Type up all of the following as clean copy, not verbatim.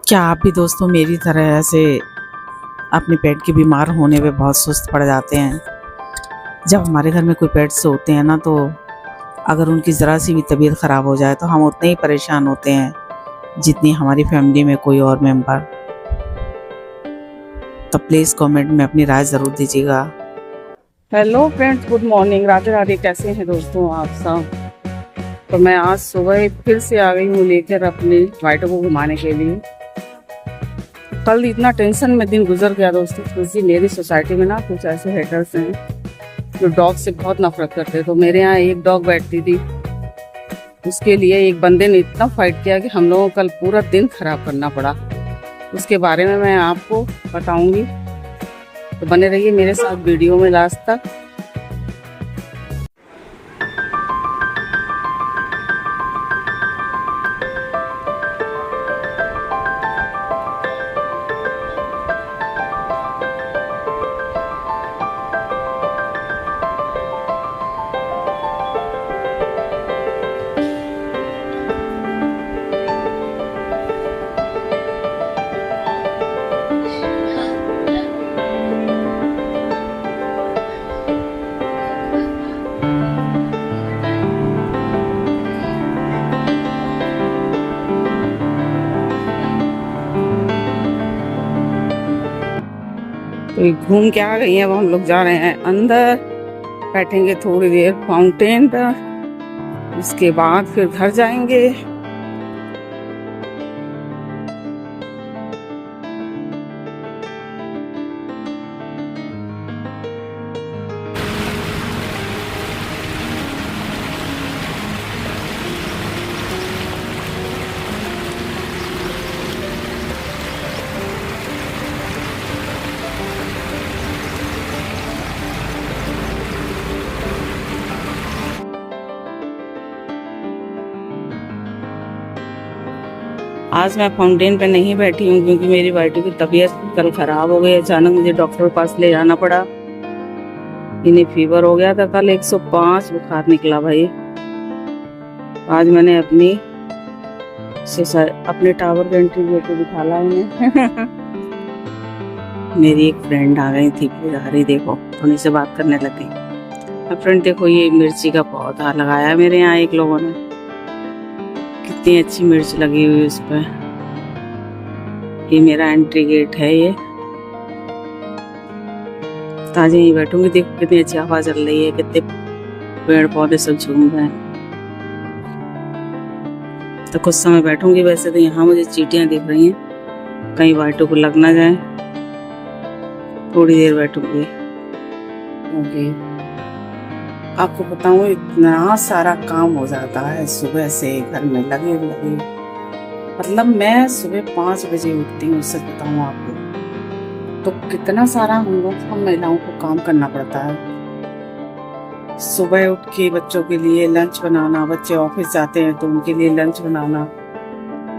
क्या आप भी दोस्तों मेरी तरह ऐसे अपने पेट के बीमार होने पे बहुत सुस्त पड़ जाते हैं? जब हमारे घर में कोई पेट्स होते हैं ना, तो अगर उनकी ज़रा सी भी तबीयत ख़राब हो जाए तो हम उतने ही परेशान होते हैं जितनी हमारी फैमिली में कोई और मेंबर। तो प्लीज़ कमेंट में अपनी राय ज़रूर दीजिएगा। Hello friends, good morning, Radhe Radhe. कैसे हैं दोस्तों आप सब? तो मैं आज सुबह फिर से आ गई हूँ लेकर अपने वाइटो को घुमाने के लिए। कल इतना टेंशन में दिन गुजर गया दोस्तों, क्योंकि मेरी सोसाइटी में ना कुछ ऐसे हेटर्स हैं जो डॉग से बहुत नफरत करते हैं। तो मेरे यहाँ एक डॉग बैठती थी, उसके लिए एक बंदे ने इतना फाइट किया कि हम लोगों को कल पूरा दिन खराब करना पड़ा। उसके बारे में मैं आपको बताऊंगी, तो बने रहिए मेरे साथ वीडियो में लास्ट तक। तो घूम के आ गई है, अब हम लोग जा रहे हैं अंदर, बैठेंगे थोड़ी देर फाउंटेन पर, उसके बाद फिर घर जाएंगे। आज मैं फाउंटेन पे नहीं बैठी हूँ क्योंकि मेरी बेटी की तबीयत कल खराब हो गई। अचानक मुझे डॉक्टर के पास ले जाना पड़ा, इन्हें फीवर हो गया था। कल 105 बुखार निकला भाई। आज मैंने अपने टावर का इंटरव्यू को दिखा ला इन्हें। मेरी एक फ्रेंड आ गई थी, फिर देखो उन्हीं से बात करने लगी। फ्रेंड देखो, ये मिर्ची का पौधा लगाया है मेरे यहाँ एक लोगों ने, कितनी अच्छी मिर्च लगी हुई उस पर। ये मेरा एंट्री गेट है। ये ताजे ही बैठूंगी, देखो कितनी अच्छी हवा चल रही है, कितने पेड़ पौधे सब झूम रहे हैं। तो कुछ समय बैठूंगी। वैसे तो यहाँ मुझे चींटियां दिख रही हैं, कहीं वाइटो को लग ना जाए, थोड़ी देर बैठूंगी। ओके, आपको बताऊं इतना सारा काम हो जाता है सुबह से घर में लगे लगे। मतलब मैं सुबह 5 बजे उठती हूँ, सच बताऊं आपको, तो कितना सारा हम महिलाओं को काम करना पड़ता है। सुबह उठ के बच्चों के लिए लंच बनाना, बच्चे ऑफिस जाते हैं तो उनके लिए लंच बनाना,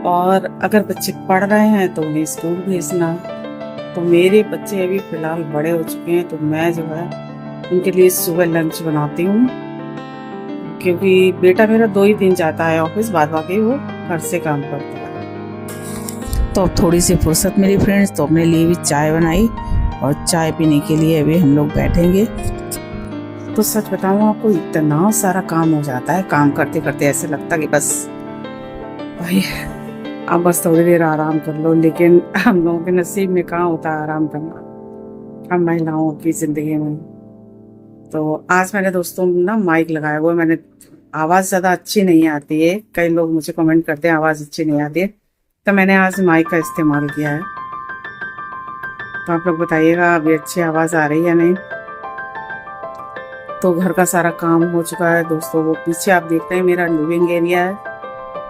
और अगर बच्चे पढ़ रहे हैं तो उन्हें स्कूल भेजना। तो मेरे बच्चे अभी फिलहाल बड़े हो चुके हैं, तो मैं जो है उनके लिए सुबह लंच बनाती हूँ, क्योंकि बेटा मेरा 2 ही दिन जाता है ऑफिस, बाद बाकी वो घर से काम करता है। तो अब थोड़ी सी फुर्सत मेरी फ्रेंड्स, तो अपने लिए भी चाय बनाई और चाय पीने के लिए अभी हम लोग बैठेंगे। तो सच बताऊँ आपको, इतना सारा काम हो जाता है, काम करते करते ऐसे लगता कि बस भाई अब बस थोड़ी देर आराम कर लो। लेकिन हम लोगों के नसीब में कहाँ होता है आराम करना, हम महिलाओं की जिंदगी में। तो आज मैंने दोस्तों ना माइक लगाया हुआ है। मैंने आवाज़ ज़्यादा अच्छी नहीं आती है, कई लोग मुझे कमेंट करते हैं आवाज़ अच्छी नहीं आती है, तो मैंने आज माइक का इस्तेमाल किया है। तो आप लोग बताइएगा अभी अच्छी आवाज़ आ रही है या नहीं। तो घर का सारा काम हो चुका है दोस्तों। वो पीछे आप देख रहे हैं मेरा लिविंग एरिया है,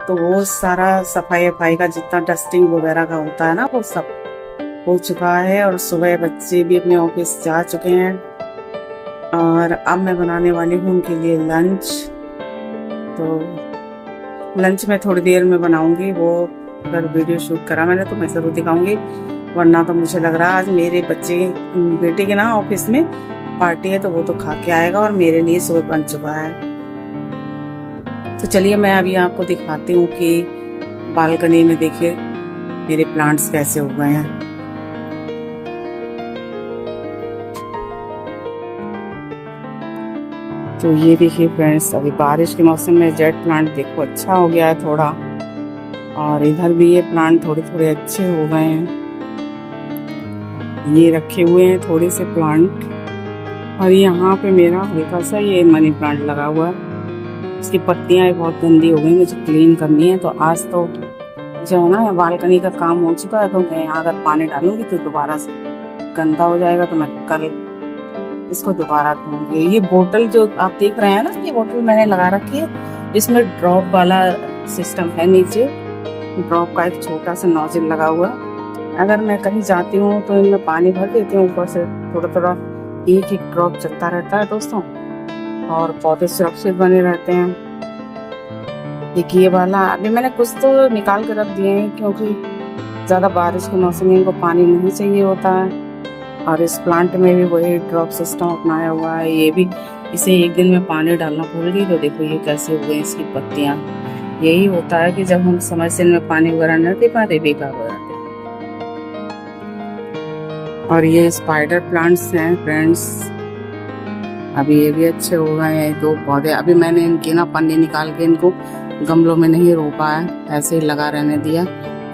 तो वो सारा सफाई का जितना डस्टिंग वगैरह का होता है ना, वो सब हो चुका है। और सुबह बच्चे भी अपने ऑफिस जा चुके हैं, और अब मैं बनाने वाली हूँ उनके लिए लंच। तो लंच में थोड़ी देर में बनाऊंगी, वो अगर वीडियो शूट करा मैंने तो मैं ज़रूर दिखाऊंगी, वरना तो मुझे लग रहा है आज मेरे बेटे के ना ऑफिस में पार्टी है, तो वो तो खा के आएगा, और मेरे लिए सुबह बन चुका है। तो चलिए मैं अभी आपको दिखाती हूँ कि बालकनी में देखिए मेरे प्लांट्स कैसे हो गए हैं। तो ये देखिए फ्रेंड्स, अभी बारिश के मौसम में जेट प्लांट देखो अच्छा हो गया है थोड़ा, और इधर भी ये प्लांट थोड़े थोड़े अच्छे हो गए हैं। ये रखे हुए हैं थोड़े से प्लांट, और यहाँ पे मेरा हल्का सा ये मनी प्लांट लगा हुआ है। इसकी पत्तियाँ बहुत गंदी हो गई, मुझे क्लीन करनी है। तो आज तो जो है ना बालकनी का काम हो चुका है, तो मैं यहाँ अगर पानी डालूंगी तो दोबारा से गंदा हो जाएगा, तो मैं कल इसको दोबारा धोऊंगी। ये बोतल जो आप देख रहे हैं ना, ये बोतल मैंने लगा रखी है, इसमें ड्रॉप वाला सिस्टम है। नीचे ड्रॉप का एक छोटा सा नोजल लगा हुआ है। अगर मैं कहीं जाती हूँ तो इनमें पानी भर देती हूँ, ऊपर से थोड़ा थोड़ा एक एक ड्रॉप चलता रहता है दोस्तों, और पौधे सुरक्षित बने रहते हैं। एक ये वाला अभी मैंने कुछ तो निकाल कर रख दिए हैं, क्योंकि ज़्यादा बारिश के मौसम में इनको पानी नहीं चाहिए होता है। और इस प्लांट में भी वही ड्रॉप सिस्टम अपनाया हुआ है। ये भी इसे एक दिन में पानी डालना भूल गई तो देखो ये कैसे हो गई इसकी पत्तियाँ। यही होता है कि जब हम समय से इनमें पानी वगैरह न दे पाते, बेकार हो जाते। और ये स्पाइडर प्लांट्स हैं फ्रेंड्स, अभी ये भी अच्छे हो गए हैं। 2 पौधे अभी मैंने इनकी ना पन्नी निकाल के इनको गमलों में नहीं रोपा है, ऐसे ही लगा रहने दिया।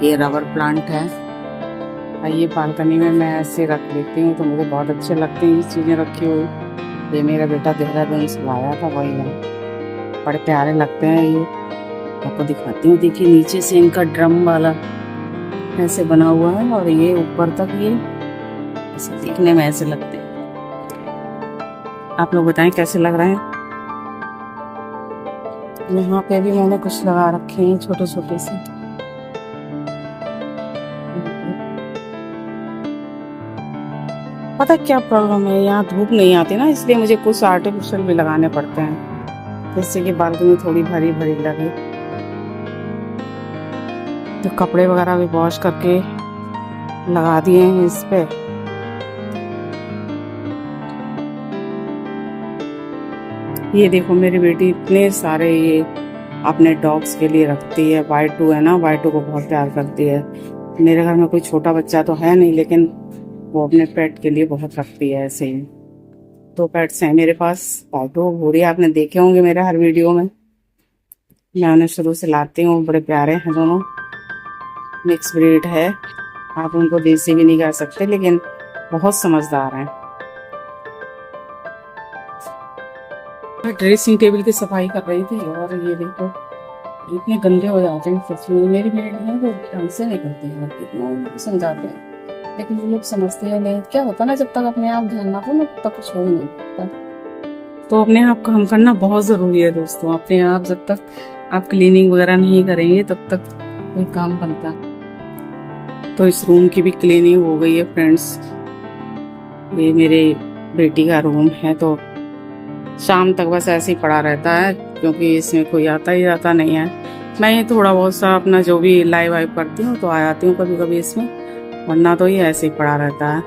ये रबर प्लांट है, ये बालकनी में मैं ऐसे रख लेती हूँ, तो मुझे बहुत अच्छे लगते हैं ये चीज़ें रखी हुई। ये मेरा बेटा देहरादून से लाया था, वही है, बड़े प्यारे लगते हैं। ये आपको दिखाती हूँ, देखिए नीचे से इनका ड्रम वाला ऐसे बना हुआ है, और ये ऊपर तक ये ऐसे दिखने में ऐसे लगते हैं। आप लोग बताएं कैसे लग रहे हैं। यहाँ पे भी मैंने कुछ लगा रखे हैं छोटे छोटे से। पता क्या प्रॉब्लम है, यहाँ धूप नहीं आती ना, इसलिए मुझे कुछ आर्टिफिशियल भी लगाने पड़ते हैं, जिससे कि बालकनी थोड़ी भरी भरी लगे। तो कपड़े वगैरह भी वॉश करके लगा दिए हैं इस पे। ये देखो मेरी बेटी इतने सारे ये अपने डॉग्स के लिए रखती है। वाइटू है ना, वाइटू को बहुत प्यार करती है। मेरे घर में कोई छोटा बच्चा तो है नहीं, लेकिन वो अपने पेट के लिए बहुत रखती है। ऐसे ही 2 पेट्स हैं मेरे पास, वाइटू भूरी, आपने देखे होंगे मेरे हर वीडियो में। मैं उन्हें शुरू से लाती हूँ, बड़े प्यारे हैं दोनों, मिक्स ब्रीड है। आप उनको देसी भी नहीं कह सकते, लेकिन बहुत समझदार हैं। ड्रेसिंग टेबल की सफाई कर रही थी, और ये देखो इतने गंदे हो जाते हैं सच में। मेरी बेटी है वो ढंग से नहीं करती है, कितना समझाते हैं, लेकिन वो लोग समझते हैं नहीं। क्या होता है ना, जब तक अपने आप ध्यान ना दो ना तब तक कुछ हो नहीं सकता। तो अपने आप काम करना बहुत ज़रूरी है दोस्तों। अपने आप जब तक आप क्लीनिंग वगैरह नहीं करेंगे तब तक कोई काम बनता। तो इस रूम की भी क्लीनिंग हो गई है फ्रेंड्स। ये मेरे बेटी का रूम है, तो शाम तक बस ऐसे ही पड़ा रहता है, क्योंकि इसमें कोई आता ही जाता नहीं है। मैं ये थोड़ा बहुत सा अपना जो भी लाइव वाइव करती हूँ तो आ जाती हूँ कभी कभी इसमें, वरना तो ये ऐसे ही पड़ा रहता है।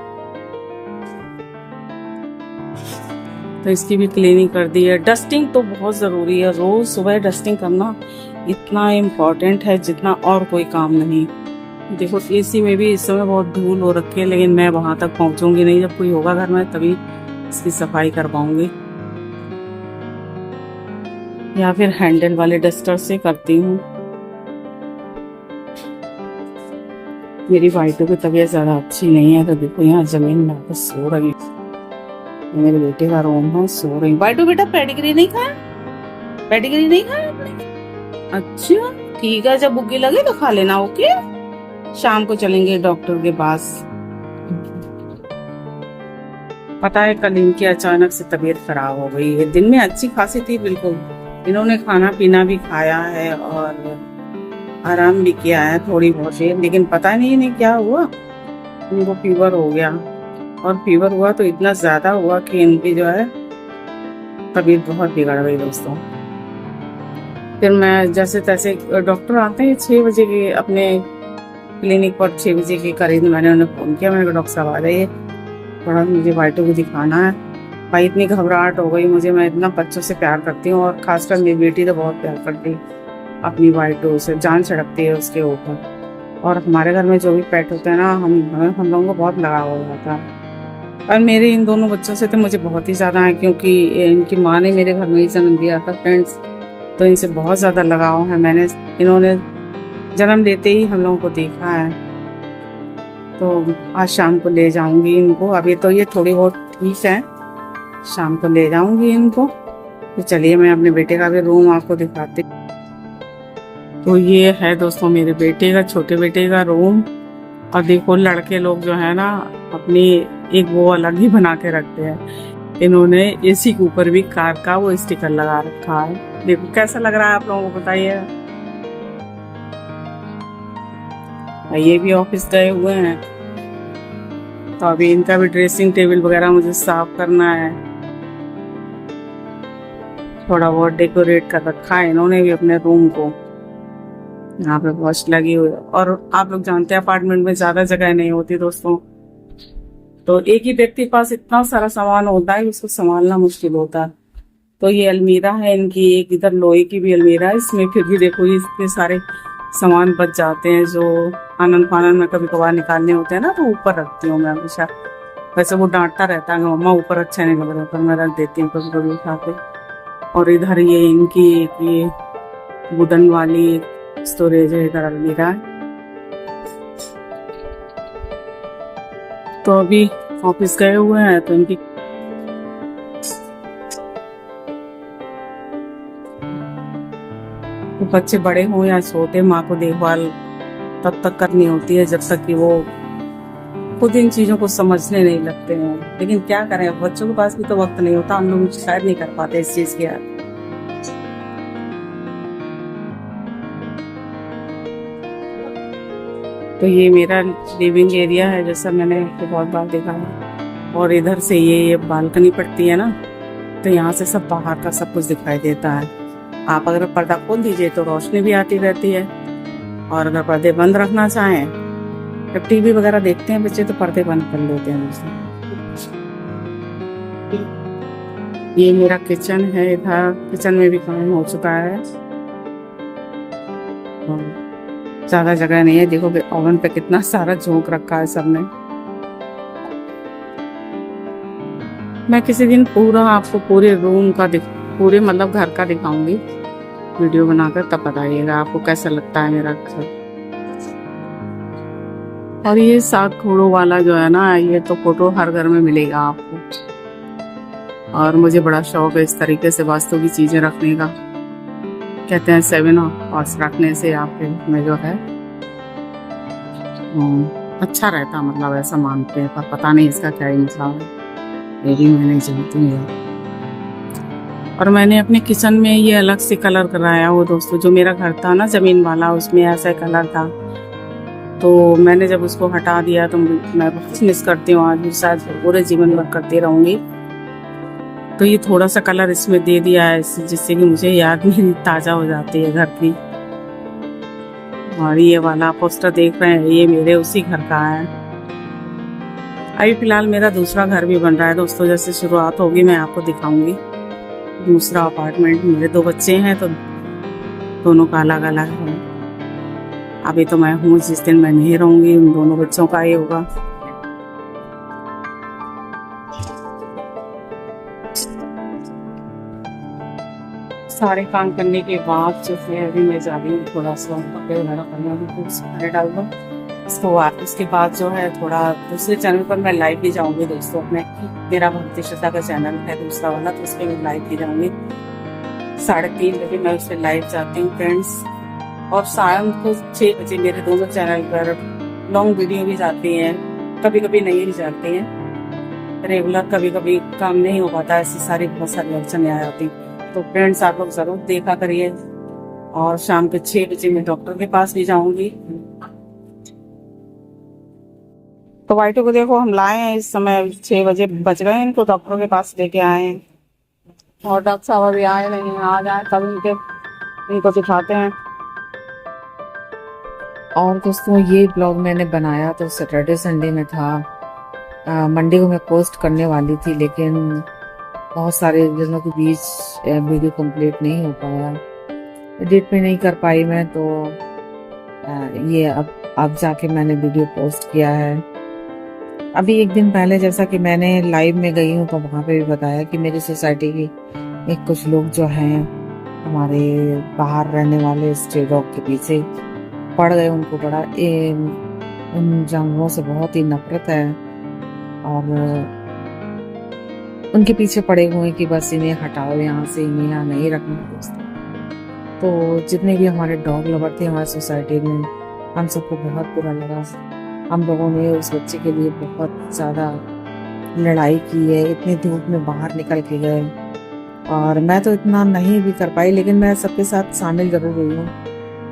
तो इसकी भी क्लीनिंग कर दी है। डस्टिंग तो बहुत ज़रूरी है, रोज़ सुबह डस्टिंग करना इतना इम्पोर्टेंट है जितना और कोई काम नहीं। देखो एसी में भी इस समय बहुत धूल हो रखी है, लेकिन मैं वहाँ तक पहुँचूंगी नहीं। जब कोई होगा घर में तभी इसकी सफाई कर पाऊंगी, या फिर हैंडल वाले डस्टर से करती हूँ। मेरी वाइटू की तबीयत ज़्यादा अच्छी नहीं है, तो देखो यहाँ जमीन में आकर सो रही। मेरे बेटे का रूम है, सो रही। वाइटू बेटा पेडिग्री नहीं खाया, पेडिग्री नहीं खाया आपने? अच्छा ठीक है, जब भूखी लगे तो खा लेना। ओके, शाम को चलेंगे डॉक्टर के पास। पता है कल इनकी अचानक से तबीयत खराब हो गई है। दिन में अच्छी खासी थी बिल्कुल, इन्होंने खाना पीना भी खाया है और आराम भी किया है थोड़ी बहुत देर, लेकिन पता नहीं इन्हें क्या हुआ, इनको फीवर हो गया। और फीवर हुआ तो इतना ज़्यादा हुआ कि इनकी जो है तबीयत बहुत बिगड़ गई दोस्तों। फिर मैं जैसे तैसे, डॉक्टर आते हैं 6 बजे के अपने क्लिनिक पर, 6 बजे के करीब मैंने उन्हें फ़ोन किया। मैंने कहा डॉक्टर साहब आ जाइए, थोड़ा मुझे वाइटू को दिखाना है। भाई इतनी घबराहट हो गई मुझे, मैं इतना बच्चों से प्यार करती हूँ, और खासकर मेरी बेटी तो बहुत प्यार करती है अपनी वाइटू से, जान छिड़कती है उसके ऊपर। और हमारे घर में जो भी पेट होते हैं ना, हम लोगों को बहुत लगाव हो जाता है। और मेरे इन दोनों बच्चों से तो मुझे बहुत ही ज़्यादा है, क्योंकि इनकी माँ ने मेरे घर में ही जन्म दिया था फ्रेंड्स। तो इनसे बहुत ज़्यादा लगाव है। इन्होंने जन्म देते ही हम लोगों को देखा है। तो आज शाम को ले जाऊंगी इनको। अभी तो ये थोड़ी बहुत ठीक है, शाम को ले जाऊंगी इनको। तो चलिए मैं अपने बेटे का भी रूम आपको दिखाती। तो ये है दोस्तों मेरे बेटे का, छोटे बेटे का रूम। और देखो लड़के लोग जो है ना, अपनी एक वो अलग ही बना के रखते हैं। इन्होंने एसी के ऊपर भी कार का वो स्टिकर लगा रखा है। देखो कैसा लग रहा है आप लोगों को बताइए। ये भी ऑफिस गए हुए हैं, तो अभी इनका भी ड्रेसिंग टेबल वगैरह मुझे साफ करना है। थोड़ा बहुत डेकोरेट कर रखा है इन्होंने भी अपने रूम को। यहाँ पे वॉच लगी हुई है। और आप लोग जानते हैं अपार्टमेंट में ज्यादा जगह नहीं होती दोस्तों, तो एक ही व्यक्ति के पास इतना सारा सामान होता है, उसको संभालना मुश्किल होता है। तो ये अलमीरा है इनकी, एक इधर लोहे की भी अलमीरा है। इसमें फिर भी देखो इतने सारे सामान बच जाते हैं, जो आनंद फानन में कभी कभार निकालने होते हैं ना, तो ऊपर रखती हूँ मैं हमेशा। वैसे वो डांटता रहता है कि मम्मा ऊपर अच्छा नहीं लग रहा, पर मैं रख देती हूँ कभी कभी उठा के। और इधर ये इनकी ये वुडन वाली स्टोरेज है, इधर अलमीरा है। तो अभी ऑफिस गए हुए हैं, तो इनकी तो बच्चे बड़े हों या छोटे, माँ को देखभाल तब तक करनी होती है जब तक कि वो खुद इन चीजों को समझने नहीं लगते हैं। लेकिन क्या करें, बच्चों के पास भी तो वक्त नहीं होता, हम लोग शायद नहीं कर पाते इस चीज की याद। तो ये मेरा लिविंग एरिया है, जैसा मैंने आपको बहुत बार देखा है। और इधर से ये बालकनी पड़ती है ना, तो यहाँ से सब बाहर का सब कुछ दिखाई देता है। आप अगर पर्दा खोल दीजिए तो रोशनी भी आती रहती है, और अगर पर्दे बंद रखना चाहें, जब टीवी वगैरह देखते हैं बच्चे, तो पर्दे बंद कर लेते हैं दोस्तों। ये मेरा किचन है, इधर किचन में भी काम हो चुका है। ज्यादा जगह नहीं है, देखो ओवन पे कितना सारा झोंक रखा है सबने। मैं किसी दिन पूरा आपको पूरे रूम का पूरे मतलब घर का दिखाऊंगी वीडियो बनाकर, तब बताइएगा आपको कैसा लगता है मेरा घर। और ये 7 घोड़ों वाला जो है ना, ये तो फोटो हर घर में मिलेगा आपको। और मुझे बड़ा शौक है इस तरीके से वास्तु की चीजें रखने का। कहते हैं 7 हॉर्स रखने से आपके में जो है अच्छा रहता, मतलब ऐसा मानते हैं, पर पता नहीं इसका क्या मतलब है, ये भी मैं नहीं जानती हूँ। और मैंने अपने किचन में ये अलग से कलर कराया वो दोस्तों। जो मेरा घर था ना जमीन वाला, उसमें ऐसा कलर था, तो मैंने जब उसको हटा दिया तो मैं बहुत मिस करती हूँ, आज भी शायद पूरे जीवन भर करती रहूंगी। तो ये थोड़ा सा कलर इसमें दे दिया है, जिससे कि मुझे याद मेरी ताज़ा हो जाती है घर की। और ये वाला पोस्टर देख रहे हैं, ये मेरे उसी घर का है। अभी फिलहाल मेरा दूसरा घर भी बन रहा है दोस्तों, जैसे शुरुआत होगी मैं आपको दिखाऊंगी दूसरा अपार्टमेंट। मेरे 2 बच्चे हैं, तो दोनों का अलग अलग है। अभी तो मैं हूँ, जिस दिन मैं नहीं रहूंगी उन दोनों बच्चों का ही होगा। सारे काम करने के बाद जो है अभी मैं जा रही हूँ थोड़ा सा कपड़े वगैरह करने डाल दूँ इसको। इसके बाद जो है थोड़ा दूसरे चैनल पर मैं लाइव भी जाऊंगी दोस्तों। अपने मेरा भक्ति श्रद्धा का चैनल है दूसरा वाला, तो उस पर मैं लाइव भी जाऊंगी 3:30 बजे मैं उस पर लाइव जाती हूँ फ्रेंड्स। और शाम को 6 बजे मेरे दोनों चैनल पर लॉन्ग वीडियो भी जाती हैं, कभी कभी नहीं भी जाती हैं रेगुलर, कभी कभी काम नहीं हो पाता, ऐसी सारी बहुत सारी अड़चने आ जाती। तो फ्रेंड्स आप लोग जरूर देखा करिए। और शाम के 6 बजे मैं डॉक्टर के पास भी जाऊंगी। तो वाइटो को देखो हम लाए हैं, इस समय 6 बजे बज गए, इनको डॉक्टर के पास लेके आए हैं। और डॉक्टर साहब अभी आए नहीं हैं, आ जाए तब इनको दिखाते हैं। और दोस्तों ये ब्लॉग मैंने बनाया तो सैटरडे संडे में था। मंडे को मैं पोस्ट करने वाली थी, लेकिन बहुत सारे दिनों के बीच वीडियो कंप्लीट नहीं हो पाया, एडिट भी नहीं कर पाई मैं। तो ये अब जाके मैंने वीडियो पोस्ट किया है। अभी एक दिन पहले जैसा कि मैंने लाइव में गई हूँ तो वहाँ पे भी बताया कि मेरी सोसाइटी की एक कुछ लोग जो हैं हमारे बाहर रहने वाले स्ट्रे डॉग के पीछे पड़ गए। उनको बड़ा उन जानवरों से बहुत ही नफरत है और उनके पीछे पड़े हुए हैं कि बस इन्हें हटाओ यहाँ से, इन्हें यहाँ नहीं रखना दोस्तों। तो जितने भी हमारे डॉग लवर थे हमारी सोसाइटी में, हम सबको बहुत बुरा लगा। हम लोगों ने उस बच्चे के लिए बहुत ज़्यादा लड़ाई की है, इतनी धूप में बाहर निकल के गए और मैं तो इतना नहीं भी कर पाई, लेकिन मैं सबके साथ शामिल जरूर हुई हूँ।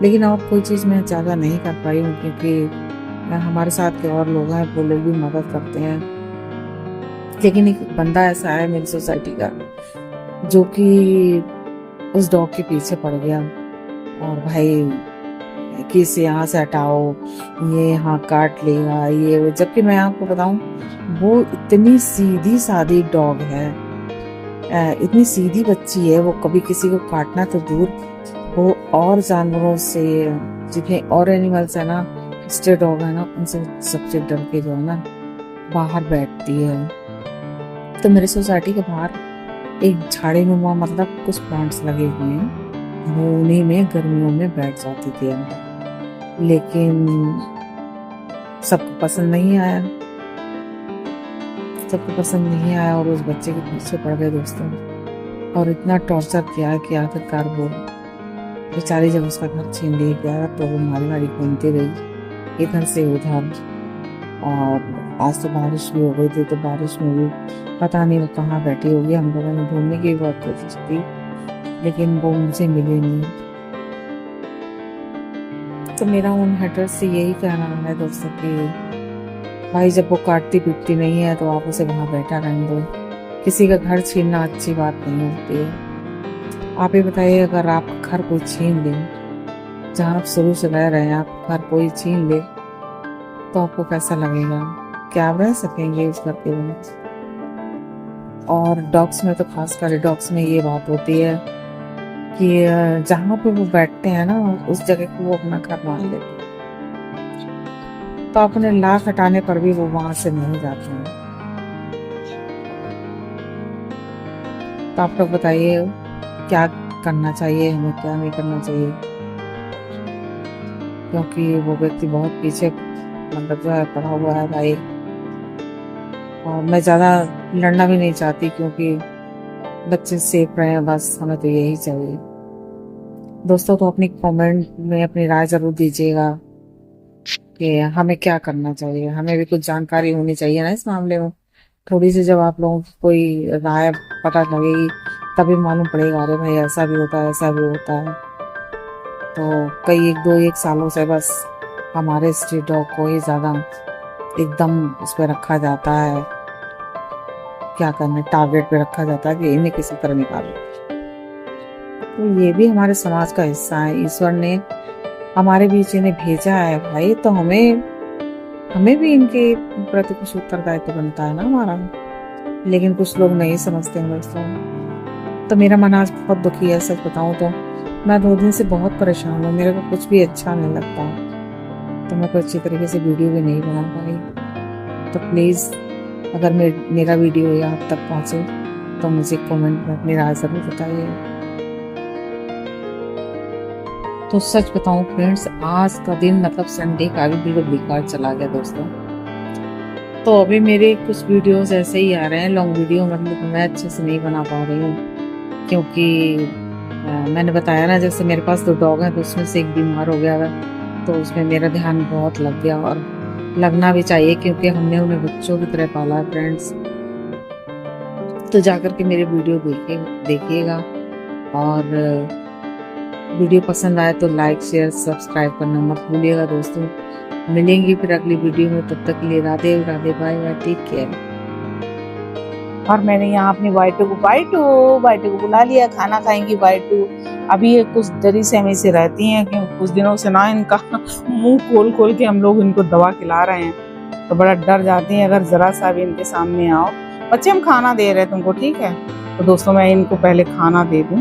लेकिन और कोई चीज़ मैं ज़्यादा नहीं कर पाई हूँ क्योंकि हमारे साथ के और लोग हैं वो लोग भी मदद करते हैं। लेकिन एक बंदा ऐसा है मेरी सोसाइटी का जो कि उस डॉग के पीछे पड़ गया और भाई कि इसे यहाँ से हटाओ, ये यहाँ काट लेगा, ये वो। जबकि मैं आपको बताऊं वो इतनी सीधी सादी डॉग है, इतनी सीधी बच्ची है, वो कभी किसी को काटना तो दूर, वो और जानवरों से, जितने और एनिमल्स है ना, स्ट्रे डॉग है ना, उनसे सबसे डर के जो है ना बाहर बैठती है। तो मेरे सोसाइटी के बाहर एक झाड़ी में वहाँ मतलब कुछ प्लांट्स लगे हुए हैं, वो उन्हीं में गर्मियों में बैठ जाती थी अंदर। लेकिन सबको पसंद नहीं आया, सबको पसंद नहीं आया और उस बच्चे के पीछे पड़ गए दोस्तों और इतना टॉर्चर किया कि आखिरकार वो बेचारी जब उसका घर छीन लिया गया तो वो मारी मारी घूमती रही इधर से उधर। और आज तो बारिश भी हो गई थी, तो बारिश में भी पता नहीं वो कहाँ बैठी होगी। हम लोगों ने ढूंढने की बहुत कोशिश की लेकिन वो मुझे मिली नहीं। तो मेरा उन हेटर्स से यही कहना है दोस्तों कि भाई जब वो काटती पीटती नहीं है तो आप उसे वहाँ बैठा रहने दो। किसी का घर छीनना अच्छी बात नहीं होती है। आप ही बताइए, अगर आप घर कोई छीन ले, जहाँ आप शुरू से रह रहे हैं, आप घर कोई छीन ले तो आपको कैसा लगेगा? क्या आप रह सकेंगे उस घर के बिना? और डॉग्स में तो खासकर डॉग्स में ये बात होती है कि जहाँ पे वो बैठते हैं ना उस जगह को वो अपना घर मान लेते हैं, तो अपने लाख हटाने पर भी वो वहां से नहीं जाते हैं। तो आप लोग बताइए क्या करना चाहिए हमें, क्या नहीं करना चाहिए, क्योंकि वो व्यक्ति बहुत पीछे मतलब जो है पड़ा हुआ है भाई। और मैं ज़्यादा लड़ना भी नहीं चाहती क्योंकि बच्चे सेफ रहे, बस हमें तो यही चाहिए दोस्तों। तो अपनी कमेंट में अपनी राय जरूर दीजिएगा कि हमें क्या करना चाहिए। हमें भी कुछ जानकारी होनी चाहिए ना इस मामले में, थोड़ी सी। जब आप लोगों की कोई राय पता लगेगी तभी मालूम पड़ेगा, अरे भाई ऐसा भी होता है, ऐसा भी होता है। तो कई एक सालों से बस हमारे स्ट्रीट डॉग को ही ज़्यादा एकदम उस पर रखा जाता है, क्या करना, टारगेट पे रखा जाता है कि इन्हें किसी तरह निकालो। तो ये भी हमारे समाज का हिस्सा है, ईश्वर ने हमारे बीच इन्हें भेजा है भाई, तो हमें भी इनके प्रति कुछ उत्तरदायित्व बनता है ना हमारा। लेकिन कुछ लोग नहीं समझते हैं दोस्तों। तो मेरा मन आज बहुत दुखी है, सच बताऊं तो मैं 2 दिन से बहुत परेशान हूँ, मेरे को कुछ भी अच्छा नहीं लगता, तो मैं कोई अच्छी तरीके से वीडियो भी नहीं बना पाई। तो प्लीज़ अगर मेरा वीडियो यहाँ तक पहुँचे तो मुझे कमेंट में अपनी राय ज़रूर बताइए। तो सच बताऊं फ्रेंड्स, आज का दिन मतलब संडे का भी बिल्कुल बेकार चला गया दोस्तों। तो अभी मेरे कुछ वीडियोस ऐसे ही आ रहे हैं, लॉन्ग वीडियो, मतलब मैं अच्छे से नहीं बना पा रही हूँ क्योंकि मैंने बताया ना, जैसे मेरे पास 2 डॉग हैं तो उसमें से एक बीमार हो गया था, तो उसमें मेरा ध्यान बहुत लग गया और लगना भी चाहिए क्योंकि हमने उन्हें बच्चों की तरह पाला है फ्रेंड्स। तो जाकर के मेरे वीडियो देखिएगा और वीडियो पसंद आए तो लाइक शेयर सब्सक्राइब करना मत भूलिएगा दोस्तों। मिलेंगे फिर अगली वीडियो में, तब तक के लिए Radhe Radhe, bye bye, take care. और मैंने यहाँ अपनी बाइटू को बुला लिया, खाना खाएंगी बाइटू। अभी ये कुछ डरी सहमी से रहती हैं कि कुछ दिनों से ना इनका मुंह खोल के हम लोग इनको दवा खिला रहे हैं, तो बड़ा डर जाती हैं अगर जरा सा भी इनके सामने आओ। बच्चे हम खाना दे रहे हैं तुमको, ठीक है? तो दोस्तों मैं इनको पहले खाना दे दूं।